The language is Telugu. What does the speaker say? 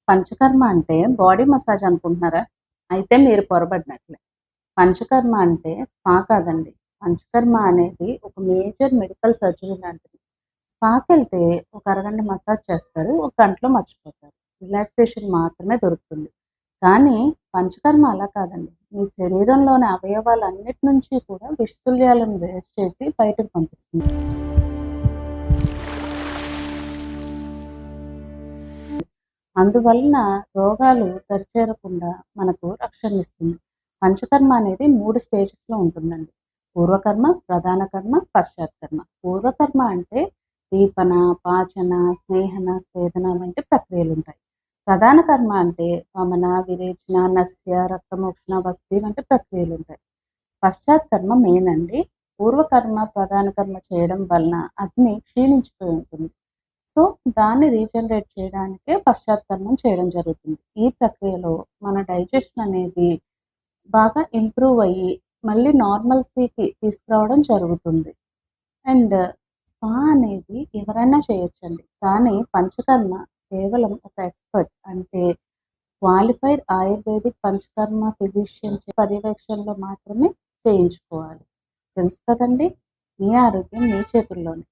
పంచకర్మ అంటే బాడీ మసాజ్ అనుకుంటున్నారా? అయితే మీరు పొరబడినట్లే. పంచకర్మ అంటే స్పా కాదండి. పంచకర్మ అనేది ఒక మేజర్ మెడికల్ సర్జరీ లాంటిది. స్పాకెళ్తే ఒక అరగంట మసాజ్ చేస్తారు. ఒక గంటలో మర్చిపోతారు. రిలాక్సేషన్ మాత్రమే దొరుకుతుంది. కానీ పంచకర్మ అలా కాదండి. మీ శరీరంలోని అవయవాలన్నిటి నుంచి కూడా విషతుల్యాలను వేరు చేసి బయటకు పంపిస్తుంది. అందువలన రోగాలు దరిచేరకుండా మనకు రక్షణనిస్తుంది. పంచకర్మ అనేది 3 స్టేజెస్‌లో ఉంటుందండి. పూర్వకర్మ, ప్రధాన కర్మ, పశ్చాత్ కర్మ. పూర్వకర్మ అంటే దీపన, పాచన, స్నేహన, స్వేదన వంటి ప్రక్రియలుంటాయి. ప్రధాన కర్మ అంటే వమన, విరేచన, నస్య, రక్తమోక్షణ, వస్తి వంటి ప్రక్రియలుంటాయి. పశ్చాత్ కర్మ మెయిన్ అండి. పూర్వకర్మ, ప్రధాన కర్మ చేయడం వలన అగ్ని క్షీణించిపోయి ఉంటుంది. సో, దాన్ని రీజనరేట్ చేయడానికే పశ్చాత్కర్మం చేయడం జరుగుతుంది. ఈ ప్రక్రియలో మన డైజెషన్ అనేది బాగా ఇంప్రూవ్ అయ్యి, మళ్ళీ నార్మల్సీకి తీసుకురావడం జరుగుతుంది. అండ్ స్పా అనేది ఎవరైనా చేయొచ్చండి. కానీ పంచకర్మ కేవలం ఒక ఎక్స్‌పర్ట్ అంటే క్వాలిఫైడ్ ఆయుర్వేదిక్ పంచకర్మ ఫిజిషియన్ పర్యవేక్షణలో మాత్రమే చేయించుకోవాలి. తెలుసు కదండీ! మీ ఆరోగ్యం మీ చేతుల్లోనే.